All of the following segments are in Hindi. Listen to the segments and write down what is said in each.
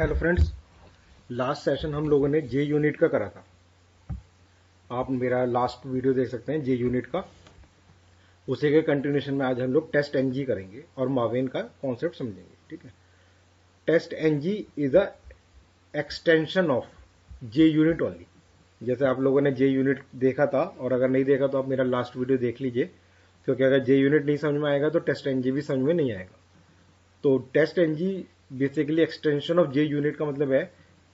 हेलो फ्रेंड्स, लास्ट सेशन हम लोगों ने जे यूनिट का करा था। आप मेरा लास्ट वीडियो देख सकते हैं जे यूनिट का। उसी के कंटिन्यूशन में आज हम लोग टेस्ट एनजी करेंगे और मावेन का कॉन्सेप्ट समझेंगे। ठीक है, TestNG is a extension of JUnit only. जैसे आप लोगों ने जे यूनिट देखा था, और अगर नहीं देखा तो आप मेरा लास्ट वीडियो देख लीजिए, क्योंकि अगर जे यूनिट नहीं समझ में आएगा तो टेस्ट एनजी भी समझ में नहीं आएगा। तो TestNG basically extension of JUnit का मतलब है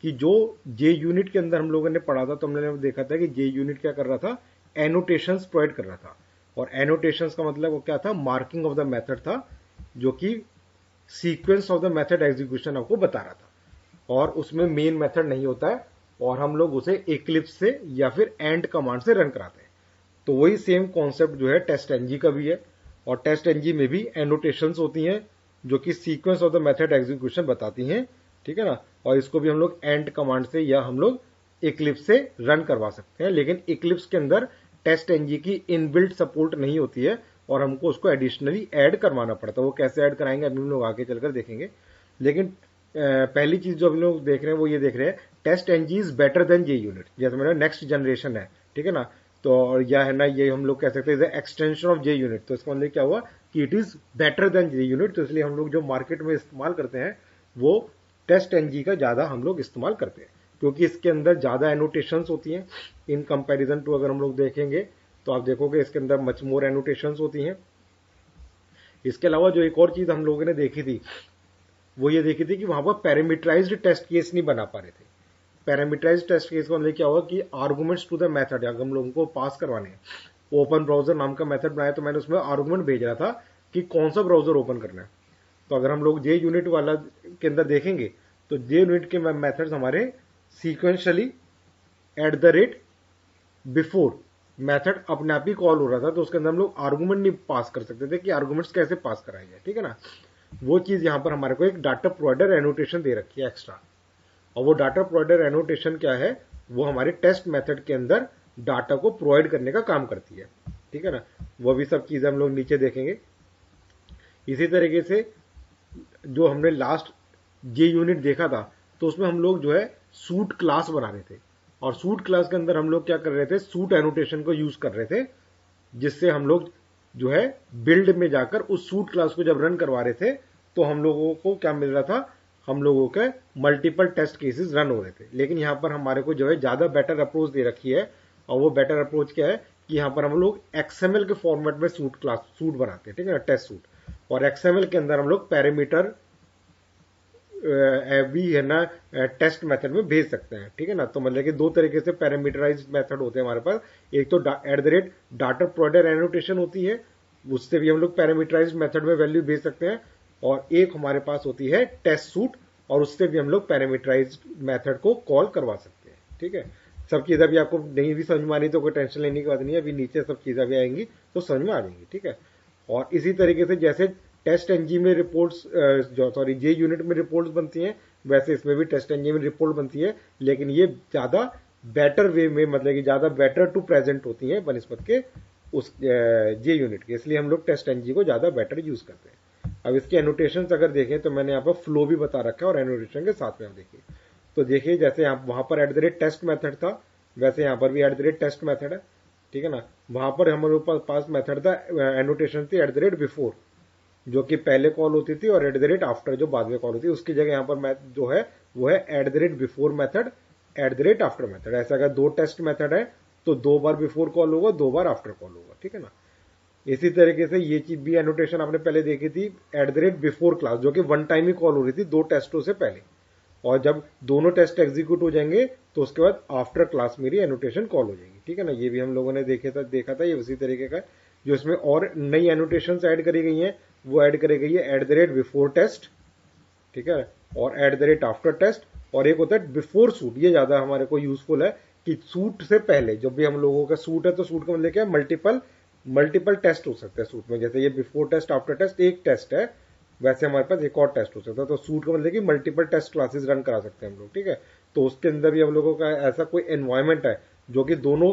कि जो जे यूनिट के अंदर हम लोगों ने पढ़ा था, तो हमने देखा था कि जे यूनिट क्या कर रहा था, एनोटेशंस प्रोवाइड कर रहा था। और एनोटेशंस का मतलब वो क्या था, मार्किंग ऑफ द मेथड था, जो कि sequence of the method execution आपको बता रहा था। और उसमें मेन मेथड नहीं होता है, और हम लोग उसे इक्लिप्स से या फिर एंड कमांड से रन कराते हैं। तो वही सेम कॉन्सेप्ट जो है टेस्ट एनजी का भी है। और टेस्ट एनजी में भी एनोटेशंस होती हैं जो कि sequence of the method execution बताती हैं। ठीक है ना, और इसको भी हम लोग एंड कमांड से या हम लोग इक्लिप्स से रन करवा सकते हैं। लेकिन इक्लिप्स के अंदर टेस्ट एनजी की इनबिल्ट सपोर्ट नहीं होती है, और हमको उसको एडिशनली ऐड करवाना पड़ता है। वो कैसे ऐड कराएंगे अभी हम लोग आगे चलकर देखेंगे। लेकिन पहली चीज जो हम लोग देख रहे हैं वो ये देख रहे हैं, TestNG is better than JUnit. जैसे मेरा नेक्स्ट जनरेशन है, ठीक है ना, तो यह है ना, ये हम लोग कह सकते हैं एक्सटेंशन ऑफ जे यूनिट। तो इसका मतलब क्या हुआ कि it is better than J unit. तो इसलिए हम लोग जो मार्केट में इस्तेमाल करते हैं वो टेस्ट एनजी का ज्यादा हम लोग इस्तेमाल करते हैं, क्योंकि इसके अंदर ज्यादा एनोटेशंस होती हैं इन कंपैरिजन टू। अगर हम लोग देखेंगे तो आप देखोगे इसके अंदर मच मोर एनोटेशंस होती हैं। इसके अलावा जो एक और चीज हम लोगों ने देखी थी वो ये देखी थी कि वहां पर पैरामीटराइज्ड टेस्ट केस नहीं बना पा रहे थे। पैरामीटराइज्ड टेस्ट केस का मतलब क्या होगा कि आर्गुमेंट्स टू द मेथड अगर हम लोगों को पास करवाने हैं, ओपन ब्राउजर नाम का मेथड बनाया तो मैंने उसमें आर्गुमेंट भेज रहा था कि कौन सा ब्राउजर ओपन करना है। तो अगर हम लोग जे यूनिट वाला के अंदर देखेंगे तो जे यूनिट के मेथड्स हमारे sequentially eight the rate before method अपने आप ही कॉल हो रहा था। तो उसके अंदर हम लोग आर्गुमेंट नहीं पास कर सकते थे कि आर्गुमेंट्स कैसे पास कराए जाए। ठीक है ना, वो चीज यहां पर हमारे को एक डाटा प्रोवाइडर एनोटेशन दे रखी है एक्स्ट्रा। और वो डाटा प्रोवाइडर एनोटेशन क्या है, वो हमारे टेस्ट मेथड के अंदर डाटा को प्रोवाइड करने का काम करती है। ठीक है ना, वो भी सब चीजें हम लोग नीचे देखेंगे। इसी तरीके से जो हमने लास्ट जे यूनिट देखा था, तो उसमें हम लोग जो है सूट क्लास बना रहे थे। और सूट क्लास के अंदर हम लोग क्या कर रहे थे, सूट एनोटेशन को यूज कर रहे थे, जिससे हम लोग जो है बिल्ड में जाकर उस सूट क्लास को जब रन करवा रहे थे तो हम लोगों को क्या मिल रहा था, हम लोगों के मल्टीपल टेस्ट केसेस रन हो रहे थे। लेकिन यहां पर हमारे को जो है ज्यादा बेटर अप्रोच दे रखी है। और वो बेटर अप्रोच क्या है कि यहां पर हम लोग एक्सएमएल के फॉर्मेट में सूट बनाते हैं। ठीक है ना, टेस्ट सूट। और एक्सएमएल के अंदर हम लोग पैरामीटर भी है ना टेस्ट मेथड में भेज सकते हैं। ठीक है ना, तो मतलब कि दो तरीके से पैरामीटराइज मेथड होते हैं हमारे पास। एक तो eight the rate data provider annotation होती है, उससे भी हम लोग पैरामीटराइज मेथड में वैल्यू भेज सकते हैं। और एक हमारे पास होती है टेस्ट सूट, और उससे भी हम लोग पैरामीटराइज मेथड को कॉल करवा सकते हैं। ठीक है, सब चीजें अभी आपको नहीं भी समझ में आ रही तो कोई टेंशन लेने की बात नहीं है, अभी नीचे सब चीजें भी आएंगी तो समझ में आ जाएंगी। ठीक है, और इसी तरीके से जैसे टेस्ट एनजी में रिपोर्ट्स जे यूनिट में रिपोर्ट्स बनती हैं, वैसे इसमें भी टेस्ट एनजी में रिपोर्ट बनती है। लेकिन ये ज्यादा बेटर वे में, मतलब कि ज्यादा बेटर टू प्रेजेंट होती है बनस्पत के उस जे यूनिट के। इसलिए हम लोग टेस्ट एनजी को ज्यादा बेटर यूज करते हैं। अब इसके एनोटेशंस अगर देखें तो मैंने यहाँ पर फ्लो भी बता रखा है, और एनोटेशन के साथ में आप देखिए तो देखिए, जैसे यहाँ वहां पर at the rate test method था, वैसे यहाँ पर भी at the rate test method है। ठीक है ना, वहां पर हमारे पास मेथड था, एनोटेशन थी एट द रेट बिफोर, जो कि पहले कॉल होती थी, और एट द रेट आफ्टर जो बाद में कॉल होती है। उसकी जगह यहाँ पर जो है वो है at the rate before method, eight the rate after method. ऐसा अगर दो टेस्ट मेथड है तो दो बार बिफोर कॉल होगा, दो बार आफ्टर कॉल होगा। ठीक है ना, इसी तरीके से ये चीज भी एनोटेशन आपने पहले देखी थी, at the rate before class, जो कि वन टाइम ही कॉल हो रही थी दो टेस्टों से पहले। और जब दोनों टेस्ट एग्जीक्यूट हो जाएंगे तो उसके बाद आफ्टर क्लास मेरी एनोटेशन कॉल हो जाएगी। ठीक है ना, ये भी हम लोगों ने देखा था ये उसी तरीके का। जो इसमें और नई एनोटेशंस ऐड करी गई हैं वो ऐड करी गई है at the rate before test, ठीक है, और at the rate after test. और एक होता है बिफोर सूट, ये ज्यादा हमारे को यूजफुल है कि सूट से पहले जब भी हम लोगों का सूट है तो सूट का मतलब क्या है, मल्टीपल टेस्ट हो सकते हैं सूट में। जैसे ये बिफोर टेस्ट आफ्टर टेस्ट एक टेस्ट है, वैसे हमारे पास एक और टेस्ट हो सकता है। तो सूट का मतलब कि मल्टीपल टेस्ट क्लासेस रन करा सकते हैं हम लोग। ठीक है, तो उसके अंदर भी हम लोगों का ऐसा कोई एनवायरमेंट है जो कि दोनों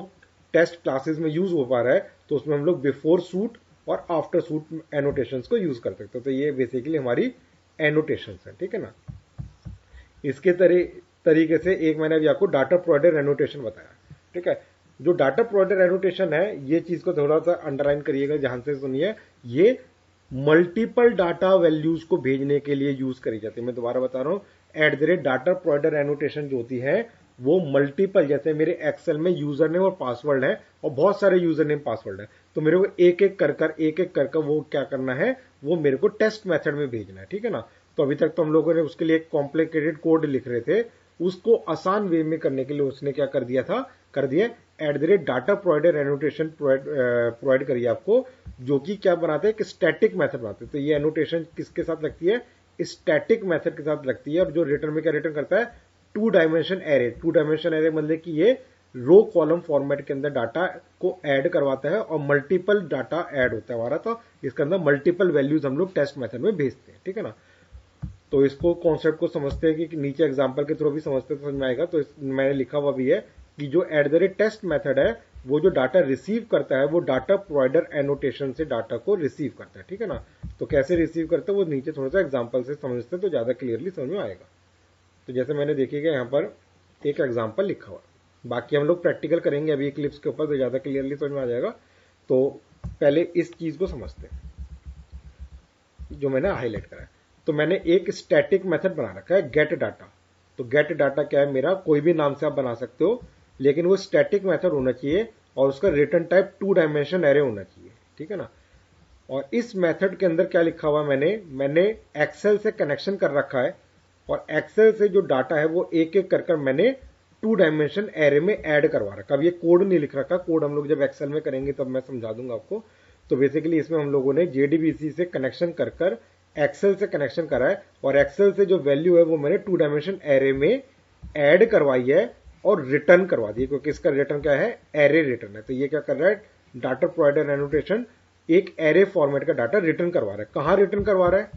टेस्ट क्लासेस में यूज हो पा रहा है, तो उसमें हम लोग बिफोर सूट और आफ्टर सूट एनोटेशंस को यूज कर सकते हैं। तो ये बेसिकली हमारी एनोटेशंस है। ठीक है ना, इसके तरीके से एक मैंने अभी आपको डाटा प्रोवाइडर एनोटेशन बताया, ठीक है। जो डाटा प्रोवाइडर एनोटेशन है, ये चीज को थोड़ा सा अंडरलाइन करिएगा, ध्यान से सुनिए। ये मल्टीपल डाटा वैल्यूज को भेजने के लिए यूज करी जाती है। मैं दोबारा बता रहा हूं, डाटा प्रोवाइडर एनोटेशन जो होती है वो मल्टीपल, जैसे मेरे एक्सेल में यूजर नेम और पासवर्ड है और बहुत सारे यूजर नेम पासवर्ड है, तो मेरे को एक एक कर वो क्या करना है, वो मेरे को टेस्ट मेथड में भेजना है, ठीक है ना। तो अभी तक तो हम लोगों ने उसके लिए एक कॉम्प्लिकेटेड कोड लिख रहे थे, उसको आसान वे में करने के लिए उसने क्या कर दिया डाटा प्रोवाइडर एनोटेशन प्रोवाइड करिए आपको, जो कि क्या बनाते हैं, कि स्टैटिक मेथड बनाते हैं। तो ये एनोटेशन किसके साथ लगती है, स्टैटिक मेथड के साथ लगती है। और जो रिटर्न में क्या रिटर्न करता है, टू डायमेंशन एरे मतलब कि ये रो कॉलम फॉर्मेट के अंदर डाटा को ऐड करवाता है और मल्टीपल डाटा ऐड होता है हमारा, तो इसके अंदर मल्टीपल वैल्यूज हम लोग टेस्ट मेथड में भेजते हैं, ठीक है ना। तो इसको कॉन्सेप्ट को समझते हैं कि नीचे एग्जांपल के थ्रू भी समझते तो समझ में आएगा। तो मैंने लिखा हुआ भी है कि जो टेस्ट मेथड है, वो जो डाटा रिसीव करता है वो डाटा प्रोवाइडर एनोटेशन से डाटा को रिसीव करता है, ठीक है ना। तो कैसे रिसीव करता है वो नीचे थोड़ा सा एग्जांपल से समझते तो ज्यादा क्लियरली समझ में आएगा। तो जैसे मैंने देखिएगा यहाँ पर एक एग्जाम्पल लिखा हुआ, बाकी हम लोग प्रैक्टिकल करेंगे अभी क्लिप्स के ऊपर, तो ज्यादा क्लियरली समझ में आ जाएगा। तो पहले इस चीज को समझते हैं जो मैंने हाईलाइट करा है। तो मैंने एक स्टैटिक मेथड बना रखा है, गेट डाटा। तो गेट डाटा क्या है, मेरा कोई भी नाम से आप बना सकते हो, लेकिन वो स्टैटिक मेथड होना चाहिए और उसका return type two dimension array होना चाहिए, ठीक है ना। और इस मेथड के अंदर क्या लिखा हुआ, मैंने एक्सेल से कनेक्शन कर रखा है और एक्सेल से जो डाटा है वो एक एक कर मैंने टू डायमेंशन एरे में ऐड करवा रखा। अब ये कोड नहीं लिख रखा, कोड हम लोग जब एक्सेल में करेंगे तब मैं समझा दूंगा आपको। तो बेसिकली इसमें हम लोगों ने जेडीबीसी से कनेक्शन कर एक्सेल से कनेक्शन करा है और एक्सेल से जो वैल्यू है वो मैंने टू डायमेंशन एरे में ऐड करवाई है और रिटर्न करवा दी, क्योंकि इसका रिटर्न क्या है, एरे रिटर्न है। तो ये क्या कर रहा है, डाटा प्रोवाइडर एनोटेशन एक एरे फॉर्मेट का डाटा रिटर्न करवा रहा है। कहां रिटर्न करवा रहा है,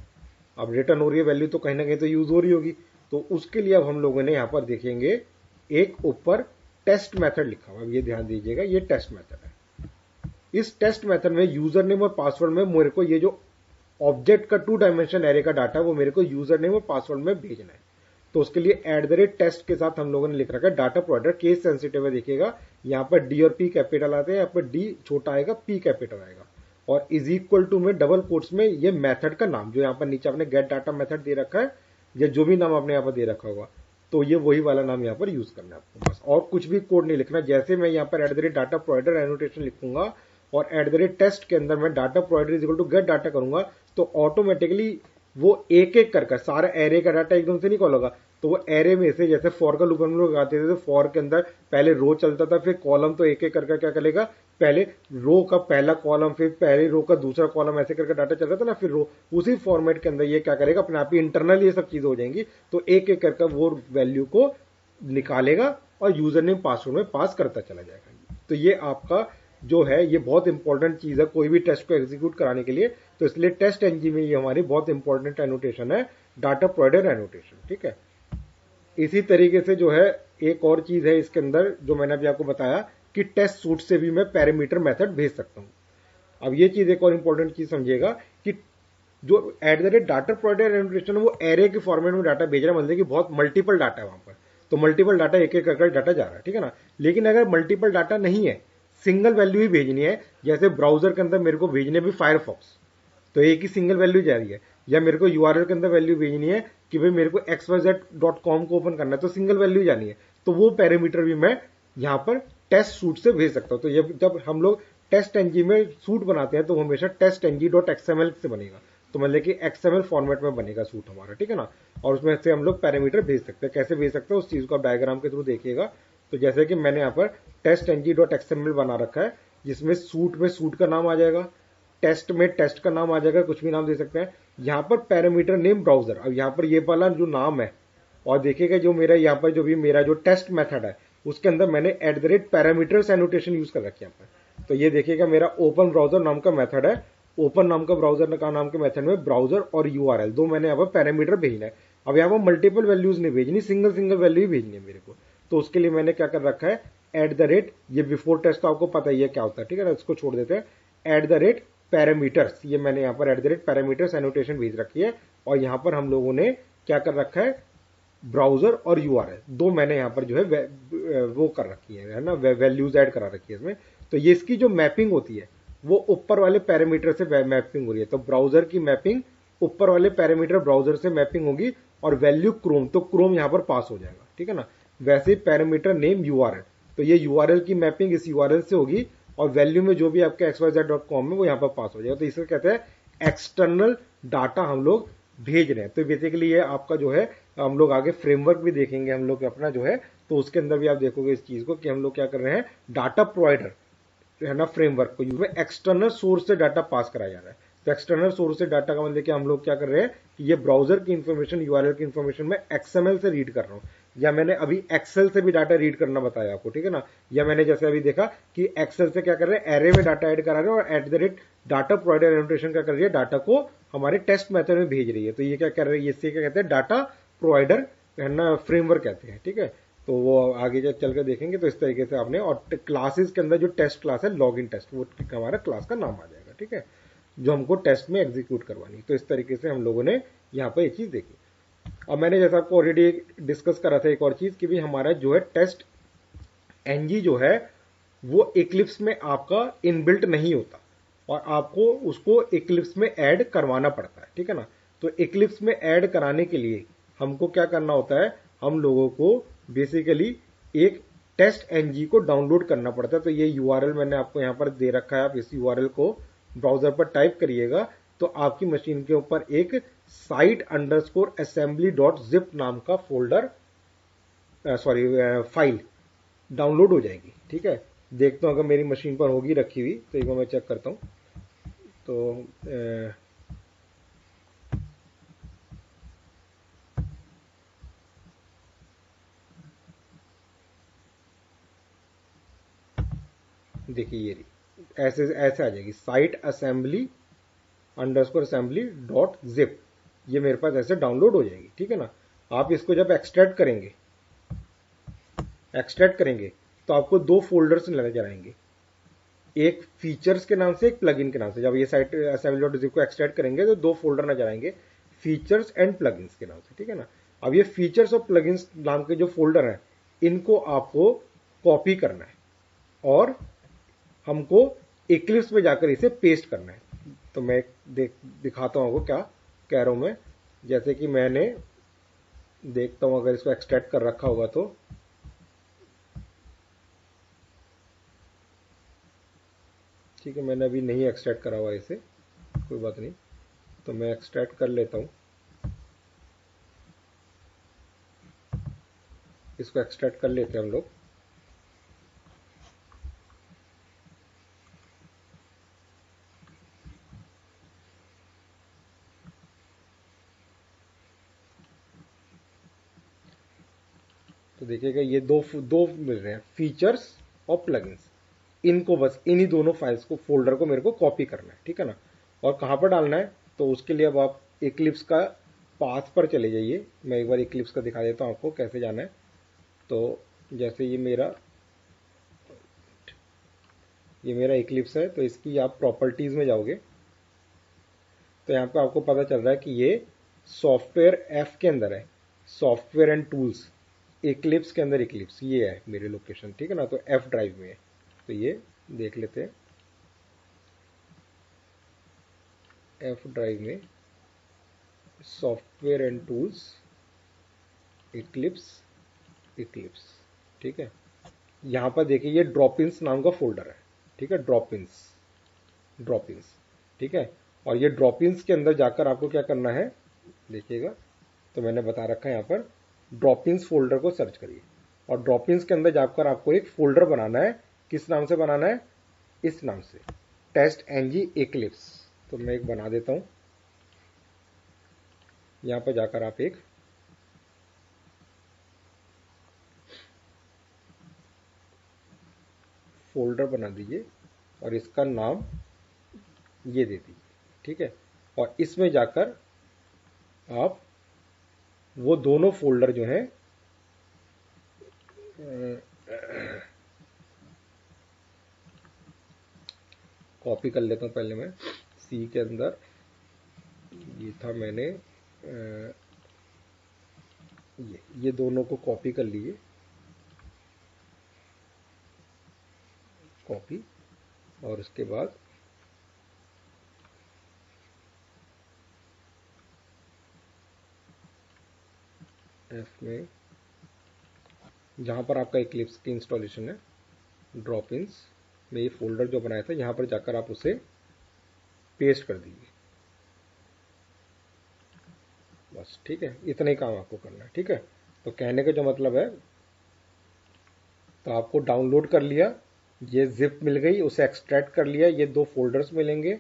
अब रिटर्न हो रही है वैल्यू तो कहीं ना कहीं तो यूज हो रही होगी। तो उसके लिए अब हम लोगों ने यहां पर देखेंगे एक ऊपर टेस्ट मेथड लिखा हुआ, ये ध्यान दीजिएगा, ये टेस्ट मेथड है। इस टेस्ट मेथड में यूजर नेम और पासवर्ड में मेरे को ये जो ऑब्जेक्ट का टू डायमेंशन एरे का डाटा वो मेरे को यूजर नेम और पासवर्ड में भेजना है। तो उसके लिए टेस्ट के साथ हम लोगों ने लिख रखा है डाटा प्रोवाइडर, केस सेंसिटिव है, देखिएगा यहां पर डी और पी कैपिटल आते हैं, यहां पर डी छोटा आएगा, पी कैपिटल आएगा, और इज इक्वल टू में डबल कोट्स में ये मेथड का नाम जो यहां पर नीचे आपने गेट डाटा मेथड दे रखा है या जो भी नाम आपने यहां पर दे रखा होगा, तो ये वही वाला नाम यहां पर यूज करना है आपको, बस और कुछ भी कोड नहीं लिखना। जैसे मैं यहां पर डाटा प्रोवाइडर एनोटेशन लिखूंगा और टेस्ट के अंदर मैं data provider is equal to get data करूंगा, तो ऑटोमेटिकली वो एक एक कर सारा एरे का डाटा एकदम से नहीं कॉल होगा। तो वो एरे में से, जैसे फॉर का लूप हम लोग लगाते थे, तो फॉर के अंदर पहले रो चलता था, फिर कॉलम, तो एक एक करके क्या करेगा, पहले रो का पहला कॉलम, फिर पहले रो का दूसरा कॉलम, ऐसे करके डाटा चल रहा था ना, फिर रो, उसी फॉर्मेट के अंदर ये क्या करेगा, अपने आप ही इंटरनल ये सब चीजें हो जाएंगी। तो एक एक करके वो वैल्यू को निकालेगा और यूजर नेम पासवर्ड में पास करता चला जाएगा। तो ये आपका जो है ये बहुत इंपॉर्टेंट चीज है कोई भी टेस्ट को एग्जीक्यूट कराने के लिए। तो इसलिए टेस्ट एनजी में ये हमारी बहुत इंपॉर्टेंट एनोटेशन है, डाटा प्रोवाइडर एनोटेशन, ठीक है। इसी तरीके से जो है एक और चीज है इसके अंदर जो मैंने अभी आपको बताया कि टेस्ट सूट से भी मैं पैरामीटर मेथड भेज सकता हूं। अब ये चीज एक और इंपॉर्टेंट चीज समझिएगा कि जो डाटा प्रोवाइडर एनोटेशन वो एरे के फॉर्मेट में डाटा भेज रहा है, मतलब कि बहुत मल्टीपल डाटा है वहां पर, तो मल्टीपल डाटा एक एक करके डाटा जा रहा है, ठीक है ना। लेकिन अगर मल्टीपल डाटा नहीं है, सिंगल वैल्यू ही भेजनी है, जैसे ब्राउजर के अंदर मेरे को भेजनी है भी फायरफॉक्स, तो एक ही सिंगल वैल्यू जा रही है, या मेरे को यूआरएल के अंदर वैल्यू भेजनी है कि भाई मेरे को xyz.com को ओपन करना है, तो सिंगल वैल्यू जानी है, तो वो पैरामीटर भी मैं यहां पर टेस्ट सूट से भेज सकता हूं। तो जब हम लोग टेस्ट एनजी में सूट बनाते हैं तो हमेशा टेस्ट एनजी.xml से बनेगा, तो मतलब कि XML फॉर्मेट में बनेगा सूट हमारा, ठीक है ना। और उसमें से हम लोग पैरामीटर भेज सकते हैं, कैसे भेज सकते हैं उस चीज को आप डायग्राम के थ्रू देखिएगा। तो जैसे कि मैंने यहाँ पर टेस्ट एनजी.xml बना रखा है, जिसमें सूट में सूट का नाम आ जाएगा, टेस्ट में टेस्ट का नाम आ जाएगा, कुछ भी नाम दे सकते हैं। यहाँ पर पैरामीटर नेम ब्राउजर, अब यहाँ पर ये वाला जो नाम है, और देखिएगा जो मेरा यहाँ पर जो भी मेरा जो टेस्ट मेथड है उसके अंदर मैंने पैरामीटर्स एनोटेशन यूज कर रखी है यहाँ पर। तो ये देखिएगा मेरा ओपन ब्राउजर नाम का मेथड है, ओपन नाम का ब्राउजर का नाम के मेथड में ब्राउजर और यूआरएल दो मैंने यहाँ पर पैरामीटर भेजना है। अब यहाँ पर मल्टीपल वैल्यूज नहीं भेजनी, सिंगल सिंगल वैल्यू ही भेजनी है मेरे को। तो उसके लिए मैंने क्या कर रखा है, ये बिफोर टेस्ट तो आपको पता ही है क्या होता है, ठीक है ना, इसको छोड़ देते हैं। पैरामीटर्स, ये मैंने यहाँ पर पैरामीटर्स एनोटेशन भेज रखी है, और यहाँ पर हम लोगों ने क्या कर रखा है, ब्राउजर और यूआरएल दो मैंने यहाँ पर जो है वो कर रखी है ना, वैल्यूज ऐड करा रखी है इसमें। तो ये इसकी जो मैपिंग होती है वो ऊपर वाले पैरामीटर से मैपिंग हो रही है। तो ब्राउजर की मैपिंग ऊपर वाले पैरामीटर ब्राउजर से मैपिंग होगी और वैल्यू क्रोम, तो क्रोम यहाँ पर पास हो जाएगा, ठीक है ना। वैसे ही पैरामीटर नेम यूआरएल, तो ये यूआरएल की मैपिंग इस यूआरएल से होगी और वैल्यू में जो भी आपका xyz.com है वो यहाँ पर पास हो जाएगा। तो इसे कहते हैं एक्सटर्नल डाटा हम लोग भेज रहे हैं। तो बेसिकली ये आपका जो है, हम लोग आगे फ्रेमवर्क भी देखेंगे हम लोग अपना जो है, तो उसके अंदर भी आप देखोगे इस चीज को कि हम लोग क्या कर रहे हैं, डाटा प्रोवाइडर है ना फ्रेमवर्क को यूज में एक्सटर्नल सोर्स से डाटा पास कराया जा रहा है। तो एक्सटर्नल सोर्स से डाटा का मतलब कि हम लोग क्या कर रहे हैं कि ये ब्राउजर की इंफॉर्मेशन, यूआरएल की इंफॉर्मेशन मैं एक्सएमएल से रीड कर रहा हूँ, या मैंने अभी एक्सेल से भी डाटा रीड करना बताया आपको, ठीक है ना। या मैंने जैसे अभी देखा कि एक्सेल से क्या कर रहे हैं, एरे में डाटा ऐड करा रहे हैं और at the rate data provider annotation क्या कर रही है, डाटा को हमारे टेस्ट मेथड में भेज रही है। तो ये क्या कर रही है, इससे क्या कहते हैं, डाटा प्रोवाइडर है ना फ्रेमवर्क कहते हैं, ठीक है। तो वो आगे जब चल कर देखेंगे तो इस तरीके से आपने, और क्लासेस के अंदर जो टेस्ट क्लास है लॉग इन टेस्ट, वो हमारा क्लास का नाम आ जाएगा, ठीक है, जो हमको टेस्ट में एग्जीक्यूट करवानी। तो इस तरीके से हम लोगों ने यहाँ पर ये चीज देखी। अब मैंने जैसा आपको ऑलरेडी डिस्कस करा था एक और चीज कि भी हमारा जो है टेस्ट एनजी जो है वो इक्लिप्स में आपका इनबिल्ट नहीं होता और आपको उसको इक्लिप्स में ऐड करवाना पड़ता है, ठीक है ना। तो इक्लिप्स में ऐड कराने के लिए हमको क्या करना होता है, हम लोगों को बेसिकली एक टेस्ट एनजी को डाउनलोड करना पड़ता है। तो ये यूआरएल मैंने आपको यहाँ पर दे रखा है, आप इस यूआरएल को ब्राउजर पर टाइप करिएगा तो आपकी मशीन के ऊपर एक site_assembly.zip नाम का फोल्डर, सॉरी फाइल डाउनलोड हो जाएगी, ठीक है। देखता हूं अगर मेरी मशीन पर होगी रखी हुई तो एक बार मैं चेक करता हूं। तो देखिए ये ऐसे ऐसे आ जाएगी site_assembly_assembly.zip, ये मेरे पास ऐसे डाउनलोड हो जाएगी, ठीक है ना। आप इसको जब एक्सट्रैक्ट करेंगे तो आपको दो फोल्डर्स नजर आएंगे, एक फीचर्स के नाम से, एक प्लगइन के नाम से। जब ये साइट assembly.zip को एक्सट्रैक्ट करेंगे तो दो फोल्डर नजर आएंगे, फीचर्स एंड प्लगइन्स के नाम से, ठीक है ना। अब ये फीचर्स और प्लगइन्स नाम के जो फोल्डर हैं इनको आपको कॉपी करना है और हमको इक्लिप्स में जाकर इसे पेस्ट करना है। तो मैं दिखाता हूं आपको क्या कह रहा हूं मैं। जैसे कि मैंने देखता हूं अगर इसको एक्सट्रैक्ट कर रखा होगा तो, ठीक है, मैंने अभी नहीं एक्सट्रैक्ट करा हुआ इसे, कोई बात नहीं, तो मैं एक्सट्रैक्ट कर लेता हूं। इसको एक्सट्रैक्ट कर लेते हैं हम लोग। तो देखिएगा ये दो दो मिल रहे हैं, फीचर्स और प्लगइन्स। इनको बस इन्हीं दोनों फाइल्स को, फोल्डर को मेरे को कॉपी करना है, ठीक है ना। और कहां पर डालना है, तो उसके लिए अब आप इक्लिप्स का पाथ पर चले जाइए। मैं एक बार इक्लिप्स का दिखा देता हूं आपको कैसे जाना है। तो जैसे ये मेरा इक्लिप्स है, तो इसकी आप प्रॉपर्टीज में जाओगे तो यहाँ पे आपको पता चल रहा है कि ये सॉफ्टवेयर एफ के अंदर है, सॉफ्टवेयर एंड टूल्स, इक्लिप्स के अंदर इक्लिप्स ये है मेरी लोकेशन, ठीक है ना। तो एफ ड्राइव में है, तो ये देख लेते हैं। एफ ड्राइव में सॉफ्टवेयर एंड टूल्स, इक्लिप्स, ठीक है। यहां पर देखिए ये ड्रॉपिन्स नाम का फोल्डर है, ठीक है, ड्रॉपिन्स, ठीक है। और ये ड्रॉपिन्स के अंदर जाकर आपको क्या करना है, देखिएगा, तो मैंने बता रखा है यहाँ पर ड्रॉपिन्स फोल्डर को सर्च करिए और ड्रॉपिन्स के अंदर जाकर आपको एक फोल्डर बनाना है। किस नाम से बनाना है, इस नाम से, टेस्ट एनजी इक्लिप्स। तो मैं एक बना देता हूं, यहां पर जाकर आप एक फोल्डर बना दीजिए और इसका नाम ये दे दीजिए, ठीक है। और इसमें जाकर आप वो दोनों फोल्डर जो हैं, कॉपी कर लेता हूं पहले मैं, सी के अंदर ये था, मैंने ये दोनों को कॉपी कर लीजिए, कॉपी, और उसके बाद एफ में जहाँ पर आपका इक्लिप्स की इंस्टॉलेशन है, ड्रॉप इन्स में ये फोल्डर जो बनाया था यहाँ पर जाकर आप उसे पेस्ट कर दीजिए। बस ठीक है, इतना ही काम आपको करना है। ठीक है, तो कहने का जो मतलब है, तो आपको डाउनलोड कर लिया, ये जिप मिल गई, उसे एक्सट्रैक्ट कर लिया, ये दो फोल्डर्स मिलेंगे,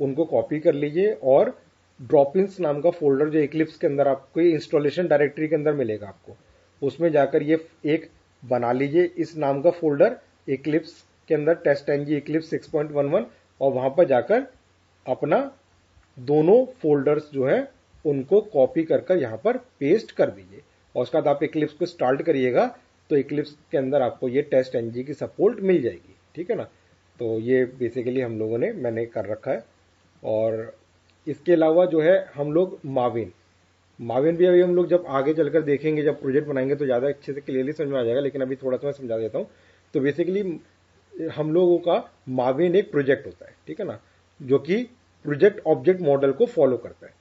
उनको कॉपी कर लीजिए, और ड्रॉपिंस नाम का फोल्डर जो इक्लिप्स के अंदर आपको इंस्टॉलेशन डायरेक्टरी के अंदर मिलेगा आपको, उसमें जाकर ये एक बना लीजिए इस नाम का फोल्डर इक्लिप्स के अंदर, टेस्ट एनजी इक्लिप्स 6.11, और वहां पर जाकर अपना दोनों फोल्डर्स जो है उनको कॉपी कर यहाँ पर पेस्ट कर दीजिए, और उसके बाद आप इक्लिप्स को स्टार्ट करिएगा, तो इक्लिप्स के अंदर आपको ये टेस्ट एनजी की सपोर्ट मिल जाएगी। ठीक है ना, तो ये बेसिकली हम लोगों ने मैंने कर रखा है। और इसके अलावा जो है हम लोग माविन भी अभी हम लोग जब आगे चलकर देखेंगे, जब प्रोजेक्ट बनाएंगे तो ज़्यादा अच्छे से क्लियरली समझ में आ जाएगा, लेकिन अभी थोड़ा सा मैं समझा देता हूँ। तो बेसिकली हम लोगों का माविन एक प्रोजेक्ट होता है, ठीक है ना, जो कि प्रोजेक्ट ऑब्जेक्ट मॉडल को फॉलो करता है।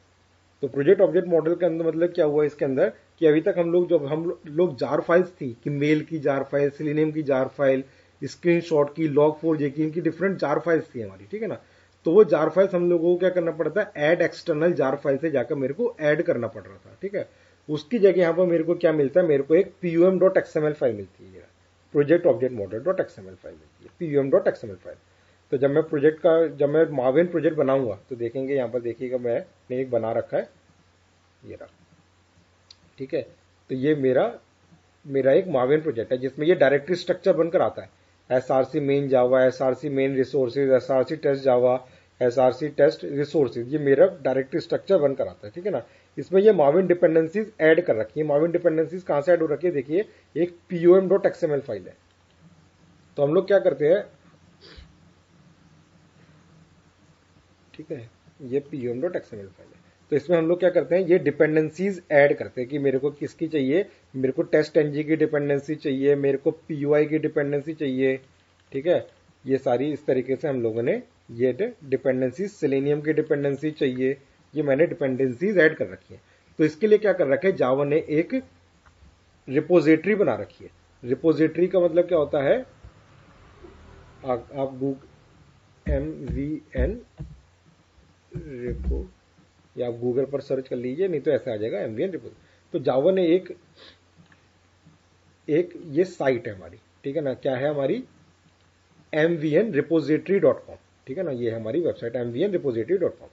तो प्रोजेक्ट ऑब्जेक्ट मॉडल के अंदर मतलब क्या हुआ इसके अंदर, कि अभी तक हम लोग जब हम लोग जार फाइल्स थी, कि मेल की जार फाइल, सेलेनियम की जार फाइल, स्क्रीनशॉट की, log4j की, इनकी डिफरेंट जार फाइल्स थी हमारी। ठीक है ना, तो वो जार फाइल्स हम लोगों को क्या करना पड़ता है, ऐड एक्सटर्नल जार फाइल से जाकर मेरे को ऐड करना पड़ रहा था। ठीक है, उसकी जगह यहाँ पर मेरे को क्या मिलता है, मेरे को एक pum.xml फाइल मिलती है, project object model .xml file मिलती है, pum.xml फाइल। तो जब मैं माविन प्रोजेक्ट बनाऊंगा तो देखेंगे, यहाँ पर देखिएगा मैंने एक बना रखा है, ये रहा। ठीक है, तो ये मेरा एक माविन प्रोजेक्ट है जिसमें ये डायरेक्टरी स्ट्रक्चर बनकर आता है, SRC main Java, SRC main resources, SRC test Java, SRC test resources, ये मेरा डायरेक्टरी स्ट्रक्चर बनकर आता है। ठीक है ना, इसमें ये माविन डिपेंडेंसीज ऐड कर रखी है। माविन डिपेंडेंसीज कहाँ से ऐड हो रखी है, देखिए एक pum.xml फाइल है। तो हम लोग क्या करते हैं, ठीक है, ये pum.xml फाइल है, तो इसमें हम लोग क्या करते हैं, ये डिपेंडेंसीज ऐड करते हैं कि मेरे को किसकी चाहिए, मेरे को टेस्ट एनजी की डिपेंडेंसी चाहिए, मेरे को पीयूआई की डिपेंडेंसी चाहिए। ठीक है, ये सारी इस तरीके से हम लोगों ने ये डिपेंडेंसी, सेलेनियम की डिपेंडेंसी चाहिए, ये मैंने डिपेंडेंसीज ऐड कर रखी है। तो इसके लिए क्या कर रखा है, जावा ने एक रिपोजिटरी बना रखी है। रिपोजिटरी का मतलब क्या होता है, आप MVN रिपो, या आप गूगल पर सर्च कर लीजिए, नहीं तो ऐसे आ जाएगा MVN रिपो। तो जावा ने एक ये साइट है हमारी, ठीक है ना, क्या है हमारी, mvnrepository.com। ठीक है ना, ये है हमारी वेबसाइट mvnrepository.com।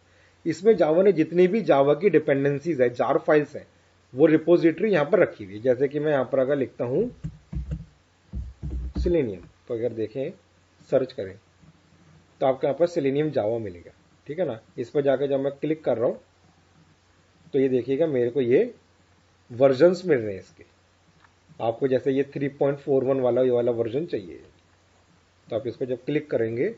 इसमें जावा ने जितनी भी जावा की डिपेंडेंसीज है, जार फाइल्स है, वो रिपोजिटरी यहाँ पर रखी हुई है। जैसे कि मैं यहाँ पर अगर लिखता हूँ सेलेनियम, तो अगर देखें सर्च करें तो आपको यहाँ पर सेलेनियम जावा मिलेगा। ठीक है ना, इस पर जाकर जब मैं क्लिक कर रहा हूँ तो ये देखिएगा मेरे को ये वर्जन्स मिल रहे हैं इसके। आपको जैसे ये 3.41 वाला ये वाला वर्जन चाहिए, तो आप इसको जब क्लिक करेंगे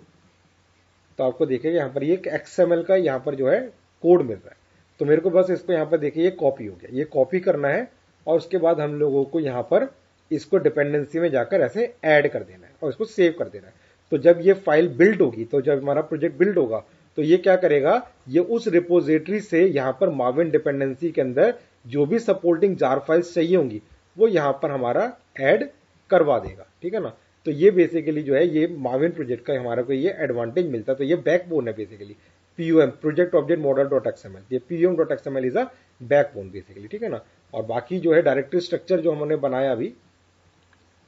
तो आपको देखिएगा यहाँ पर ये XML का यहाँ पर जो है कोड मिल रहा है। तो मेरे को बस इसको यहाँ पर देखिए ये कॉपी हो गया, ये कॉपी करना है, और उसके बाद हम लोगों को यहाँ पर इसको डिपेंडेंसी में जाकर ऐसे ऐड कर देना है और इसको सेव कर देना है। तो जब ये फाइल बिल्ड होगी, तो जब हमारा प्रोजेक्ट बिल्ड होगा तो ये क्या करेगा, ये उस रिपोजिटरी से यहाँ पर माविन डिपेंडेंसी के अंदर जो भी सपोर्टिंग जार फाइल्स चाहिए होंगी वो यहाँ पर हमारा ऐड करवा देगा। ठीक है ना, तो ये बेसिकली जो है ये माविन प्रोजेक्ट का हमारा को ये एडवांटेज मिलता है। तो ये बैकबोन है basically, PUM project object model .xml, ये pum.xml is a backbone basically. ठीक है ना, और बाकी जो है डायरेक्टरी स्ट्रक्चर जो हमने बनाया अभी,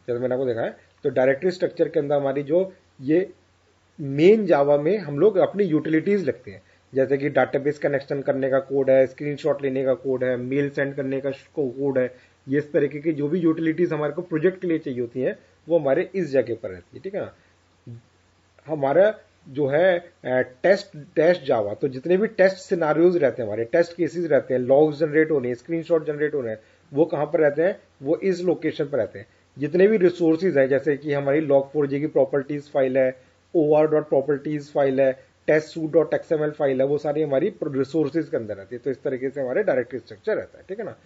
जैसे मैंने आपको देखा है, तो डायरेक्टरी स्ट्रक्चर के अंदर हमारी जो ये मेन जावा में हम लोग अपनी यूटिलिटीज लिखते हैं, जैसे कि डाटाबेस कनेक्शन करने का कोड है, स्क्रीनशॉट लेने का कोड है, मेल सेंड करने का कोड है, ये इस तरीके की जो भी यूटिलिटीज हमारे को प्रोजेक्ट के लिए चाहिए होती हैं वो हमारे इस जगह पर रहती है। ठीक है ना, हमारा जो है टेस्ट जावा, तो जितने भी टेस्ट सिनारियोज रहते हैं, हमारे टेस्ट केसेस रहते हैं, लॉग्स जनरेट होने हैं, स्क्रीनशॉट जनरेट होने हैं, वो कहाँ पर रहते हैं, वो इस लोकेशन पर रहते हैं। जितने भी रिसोर्सेज हैं, जैसे कि हमारी log4j की प्रॉपर्टीज फाइल है, or.properties फाइल है, testsuite.xml फाइल है, वो सारी हमारी रिसोर्सेज के अंदर रहती है। तो इस तरीके से हमारे डायरेक्टरी स्ट्रक्चर रहता है। ठीक है ना,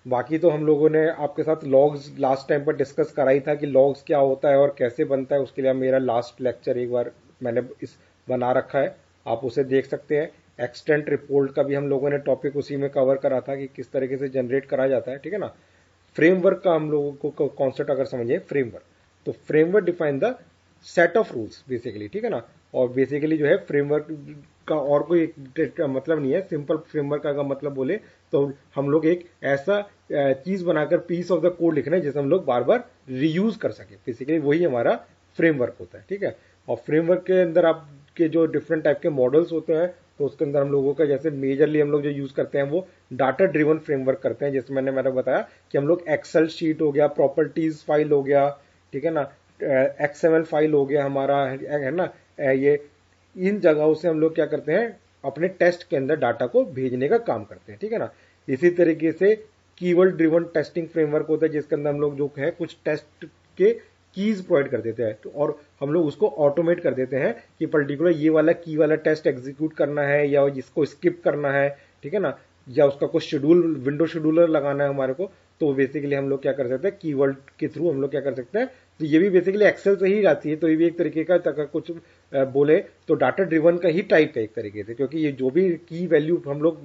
बाकी तो हम लोगों ने आपके साथ लॉग्स लास्ट टाइम पर डिस्कस करा ही था कि लॉग्स क्या होता है और कैसे बनता है। उसके लिए मेरा लास्ट लेक्चर एक बार मैंने इस बना रखा है, आप उसे देख सकते हैं। एक्सटेंट रिपोर्ट का भी हम लोगों ने टॉपिक उसी में कवर करा था कि किस तरीके से जनरेट करा जाता है, ठीक है ना। फ्रेमवर्क का हम लोगों को कॉन्सेप्ट अगर समझे, फ्रेमवर्क, तो framework define the set of rules basically, ठीक है ना। और बेसिकली जो है फ्रेमवर्क का और कोई मतलब नहीं है। सिंपल फ्रेमवर्क का मतलब बोले तो हम लोग एक ऐसा चीज बनाकर पीस ऑफ द कोड लिख रहे हैं जिसे हम लोग बार बार रीयूज कर सके, बेसिकली वही हमारा फ्रेमवर्क होता है, ठीक है। और फ्रेमवर्क के अंदर आपके जो डिफरेंट टाइप के मॉडल्स होते हैं, तो उसके अंदर हम लोगों का जैसे मेजरली हम लोग जो यूज करते हैं वो डाटा ड्रिवन फ्रेमवर्क करते हैं। जैसे मैंने बताया कि हम लोग एक्सेल शीट हो गया, प्रॉपर्टीज फाइल हो गया, ठीक है ना, एक्सएमएल फाइल हो गया हमारा, है ना, ये इन जगहों से हम लोग क्या करते हैं, अपने टेस्ट के अंदर डाटा को भेजने का काम करते हैं, ठीक है ना। इसी तरीके से कीवर्ड ड्रिवन टेस्टिंग फ्रेमवर्क होता है जिसके अंदर हम लोग जो है कुछ टेस्ट के कीज प्रोवाइड कर देते हैं, तो और हम लोग उसको ऑटोमेट कर देते हैं कि पर्टिकुलर ये वाला की वाला टेस्ट एग्जीक्यूट करना है या इसको स्किप करना है, ठीक है ना, या उसका कुछ शेड्यूल विंडो शेड्यूलर लगाना है हमारे को। तो बेसिकली हम लोग क्या कर सकते हैं, कीवर्ड के थ्रू हम लोग क्या कर सकते हैं। तो ये भी बेसिकली एक्सेल से ही आती है, तो ये भी एक तरीके का कुछ बोले तो डाटा ड्रिवन का ही टाइप है एक तरीके से, क्योंकि ये जो भी की वैल्यू हम लोग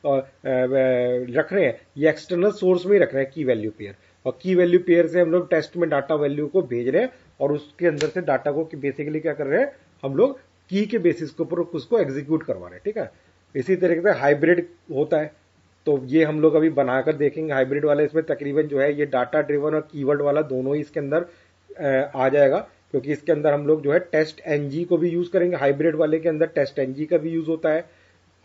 रख रहे हैं ये एक्सटर्नल सोर्स में ही रख रहे हैं की वैल्यू पेयर, और की वैल्यू पेयर से हम लोग टेस्ट में डाटा वैल्यू को भेज रहे हैं और उसके अंदर से डाटा को बेसिकली क्या कर रहे हैं, हम लोग की के बेसिस के ऊपर उसको एग्जीक्यूट करवा रहे हैं, ठीक है। इसी तरीके से हाइब्रिड होता है, तो ये हम लोग अभी बनाकर देखेंगे हाइब्रिड वाला। इसमें तकरीबन जो है ये डाटा ड्रिवन और कीवर्ड वाला दोनों ही इसके अंदर आ जाएगा, क्योंकि इसके अंदर हम लोग जो है टेस्ट एनजी को भी यूज करेंगे। हाइब्रिड वाले के अंदर टेस्ट एनजी का भी यूज होता है।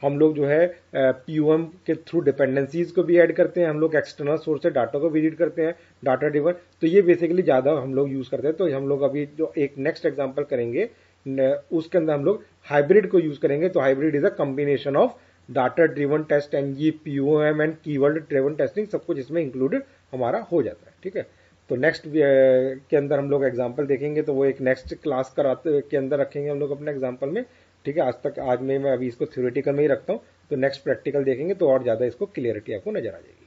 हम लोग जो है पीयूएम के थ्रू डिपेंडेंसीज को भी ऐड करते हैं, हम लोग एक्सटर्नल सोर्स से डाटा को भी रीड करते हैं, डाटा ड्रिवन। तो ये बेसिकली ज्यादा हम लोग यूज करते हैं। तो हम लोग अभी जो एक नेक्स्ट एग्जांपल करेंगे उसके अंदर हम लोग हाइब्रिड को यूज करेंगे। तो hybrid is a combination of data driven test NG, PUM and keyword driven testing, सब कुछ इसमें इंक्लूडेड हमारा हो जाता है, ठीक है। तो नेक्स्ट के अंदर हम लोग एग्जांपल देखेंगे, तो वो एक नेक्स्ट क्लास कराते के अंदर रखेंगे हम लोग अपने एग्जांपल में, ठीक है। आज में मैं अभी इसको थ्योरेटिकल में ही रखता हूँ, तो नेक्स्ट प्रैक्टिकल देखेंगे तो और ज्यादा इसको क्लियरिटी आपको नजर आ जाएगी।